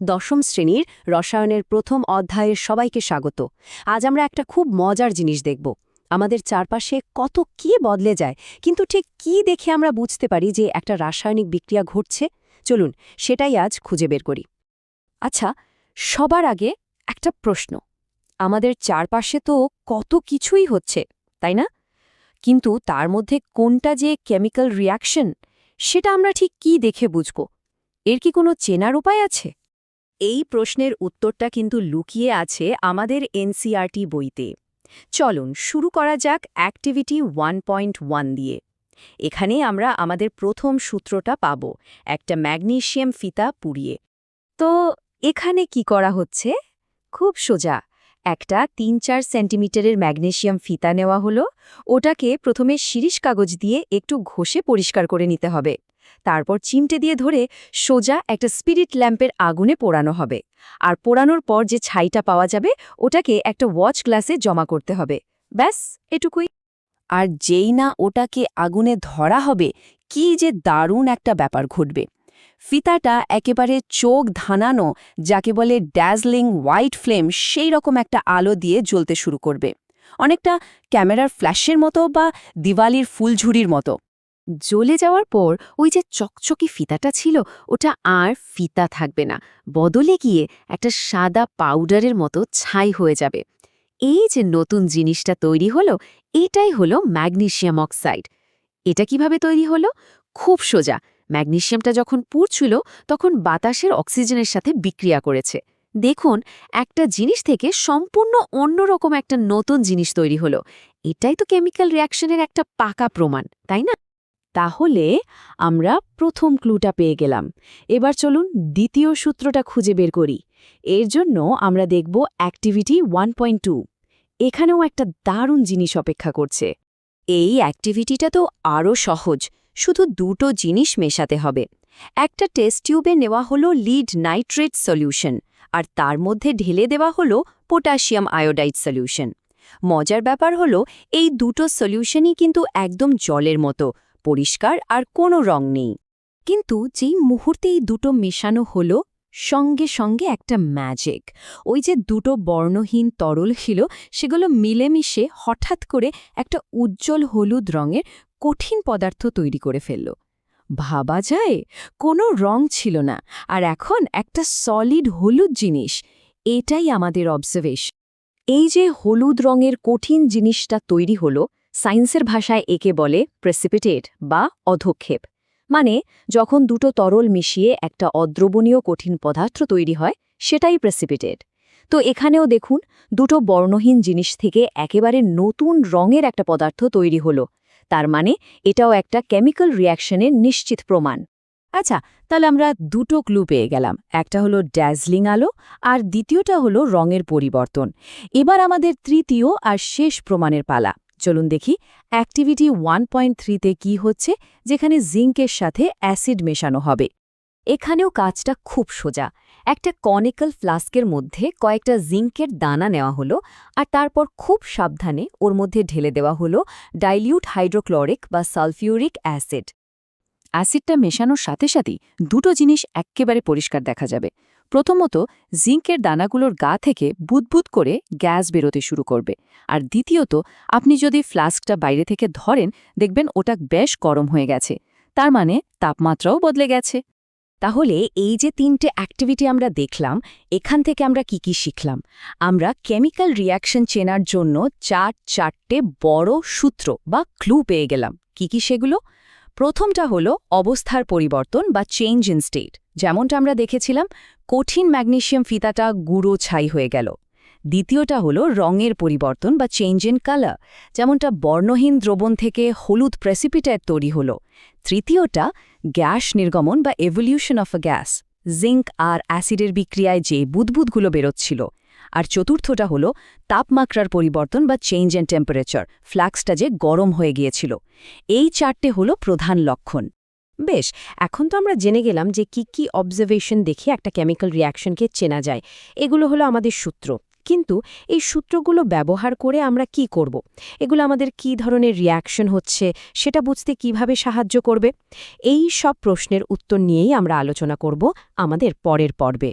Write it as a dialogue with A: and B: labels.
A: দশম শ্রেণীর রসায়নের প্রথম অধ্যায়ের সবাইকে স্বাগত। আজ আমরা একটা খুব মজার জিনিস দেখব। আমাদের চারপাশে কত কি বদলে যায়, কিন্তু ঠিক কি দেখে আমরা বুঝতে পারি যে একটা রাসায়নিক বিক্রিয়া ঘটছে? চলুন সেটাই আজ খুঁজে বের করি। আচ্ছা, সবার আগে একটা প্রশ্ন। আমাদের চারপাশে তো কত কিছুই হচ্ছে, তাই না? কিন্তু তার মধ্যে কোনটা যে কেমিক্যাল রিয়াকশন, সেটা আমরা ঠিক কি দেখে বুঝব? এর কি কোনো চেনার উপায় আছে? এই প্রশ্নের উত্তরটা কিন্তু লুকিয়ে আছে আমাদের এনসিইআরটি বইতে। চলুন শুরু করা যাক অ্যাক্টিভিটি 1.1 দিয়ে। এখানে আমরা আমাদের প্রথম সূত্রটা পাব, একটা ম্যাগনেসিয়াম ফিতা পুড়িয়ে। তো এখানে কি করা হচ্ছে? খুব সোজা। একটা ৩-৪ সেন্টিমিটারের ম্যাগনেসিয়াম ফিতা নেওয়া হলো। ওটাকে প্রথমে শিরিষ কাগজ দিয়ে একটু ঘষে পরিষ্কার করে নিতে হবে। তারপর চিমটে দিয়ে ধরে সোজা একটা স্পিরিট ল্যাম্পের আগুনে পোড়ানো হবে। আর পোড়ানোর পর যে ছাইটা পাওয়া যাবে ওটাকে একটা ওয়াচ গ্লাসে জমা করতে হবে। ব্যাস, এটুকুই। আর যেই না ওটাকে আগুনে ধরা হবে, কি যে দারুণ একটা ব্যাপার ঘটবে। ফিতাটা একেবারে চোখ ধানানো, যাকে বলে ড্যাজলিং হোয়াইট ফ্লেম, সেই রকম একটা আলো দিয়ে জ্বলতে শুরু করবে। অনেকটা ক্যামেরার ফ্ল্যাশের মতো বা দিওয়ালির ফুলঝুরির মতো। জ্বলে যাওয়ার পর ওই যে চকচকি ফিতাটা ছিল, ওটা আর ফিতা থাকবে না, বদলে গিয়ে একটা সাদা পাউডারের মতো ছাই হয়ে যাবে। এই যে নতুন জিনিসটা তৈরি হলো, এটাই হলো ম্যাগনেসিয়াম অক্সাইড। এটা কিভাবে তৈরি হলো? খুব সোজা। ম্যাগনেসিয়ামটা যখন পুড়ছিল তখন বাতাসের অক্সিজেনের সাথে বিক্রিয়া করেছে। দেখুন, একটা জিনিস থেকে সম্পূর্ণ অন্যরকম একটা নতুন জিনিস তৈরি হলো। এটাই তো কেমিক্যাল রিয়াকশনের একটা পাকা প্রমাণ, তাই না? তাহলে আমরা প্রথম ক্লুটা পেয়ে গেলাম। এবার চলুন দ্বিতীয় সূত্রটা খুঁজে বের করি। এর জন্য আমরা দেখব অ্যাক্টিভিটি 1.2। এখানেও একটা দারুণ জিনিস অপেক্ষা করছে। এই অ্যাক্টিভিটিটা তো আরও সহজ, শুধু দুটো জিনিস মেশাতে হবে। একটা টেস্ট টিউবে নেওয়া হলো লিড নাইট্রেট সলিউশন, আর তার মধ্যে ঢেলে দেওয়া হলো পটাশিয়াম আয়োডাইড সলিউশন। মজার ব্যাপার হলো এই দুটো সলিউশনই কিন্তু একদম জলের মতো পরিষ্কার, আর কোনো রং নেই। কিন্তু যেই মুহূর্তে এই দুটো মেশানো হলো, সঙ্গে সঙ্গে একটা ম্যাজিক। ওই যে দুটো বর্ণহীন তরল ছিল, সেগুলো মিলেমিশে হঠাৎ করে একটা উজ্জ্বল হলুদ রঙের কঠিন পদার্থ তৈরি করে ফেলল। ভাবা যায়, কোনো রং ছিল না, আর এখন একটা সলিড হলুদ জিনিস। এটাই আমাদের অবজারভেশন। এই যে হলুদ রঙের কঠিন জিনিসটা তৈরি হলো, সায়েন্সের ভাষায় একে বলে প্রেসিপিটেট বা অধক্ষেপ। মানে যখন দুটো তরল মিশিয়ে একটা অদ্রবণীয় কঠিন পদার্থ তৈরি হয়, সেটাই প্রেসিপিটেট। তো এখানেও দেখুন, দুটো বর্ণহীন জিনিস থেকে একেবারে নতুন রঙের একটা পদার্থ তৈরি হলো। তার মানে এটাও একটা কেমিক্যাল রিয়াকশনের নিশ্চিত প্রমাণ। আচ্ছা, তাহলে আমরা দুটো ক্লু পেয়ে গেলাম। একটা হলো ড্যাজলিং আলো, আর দ্বিতীয়টা হলো রঙের পরিবর্তন। এবার আমাদের তৃতীয় আর শেষ প্রমাণের পালা। চলুন দেখি অ্যাক্টিভিটি 1.3তে কি হচ্ছে, যেখানে জিঙ্কের সাথে অ্যাসিড মেশানো হবে। এখানেও কাজটা খুব সোজা। একটা কনিক্যাল ফ্লাস্কের মধ্যে কয়েকটা জিঙ্কের দানা নেওয়া হলো, আর তারপর খুব সাবধানে ওর মধ্যে ঢেলে দেওয়া হলো ডাইলিউট হাইড্রোক্লোরিক বা সালফিউরিক অ্যাসিড। অ্যাসিডটা মেশানোর সাথে সাথেই দুটো জিনিস এক্কেবারে পরিষ্কার দেখা যাবে। প্রথমত, জিঙ্কের দানাগুলোর গা থেকে বুদবুদ করে গ্যাস বেরোতে শুরু করবে। আর দ্বিতীয়ত, আপনি যদি ফ্লাস্কটা বাইরে থেকে ধরেন, দেখবেন ওটা বেশ গরম হয়ে গেছে। তার মানে তাপমাত্রাও বদলে গেছে। তাহলে এই যে তিনটে অ্যাক্টিভিটি আমরা দেখলাম, এখান থেকে আমরা কি কি শিখলাম? আমরা কেমিক্যাল রিয়াকশন চেনার জন্য চারটে বড় সূত্র বা ক্লু পেয়ে গেলাম। কি কি সেগুলো? প্রথমটা হলো অবস্থার পরিবর্তন বা চেঞ্জ ইন স্টেট, যেমনটা আমরা দেখেছিলাম, কঠিন ম্যাগনেসিয়াম ফিতাটা গুঁড়ো ছাই হয়ে গেল। দ্বিতীয়টা হলো রঙের পরিবর্তন বা চেঞ্জ ইন কালার, যেমনটা বর্ণহীন দ্রবণ থেকে হলুদ প্রেসিপিটেট তৈরি হলো। তৃতীয়টা গ্যাস নির্গমন বা evolution of a gas, zinc আর অ্যাসিডের বিক্রিয়ায় যে বুদবুদগুলো বেরোচ্ছিল। আর চতুর্থটা হলো তাপমাত্রার পরিবর্তন বা চেঞ্জ ইন টেম্পারেচার, ফ্লাক্সটা যে গরম হয়ে গিয়েছিল। এই চারটে হলো প্রধান লক্ষণ। বেশ, এখন তো আমরা জেনে গেলাম যে কি কি অবজারভেশন দেখে একটা কেমিক্যাল রিয়াকশনকে চেনা যায়। এগুলো হলো আমাদের সূত্র। কিন্তু এই সূত্রগুলো ব্যবহার করে আমরা কি করব? এগুলো আমাদের কি ধরনের রিয়াকশন হচ্ছে সেটা বুঝতে কিভাবে সাহায্য করবে? এই সব প্রশ্নের উত্তর নিয়েই আমরা আলোচনা করব আমাদের পরের পর্বে।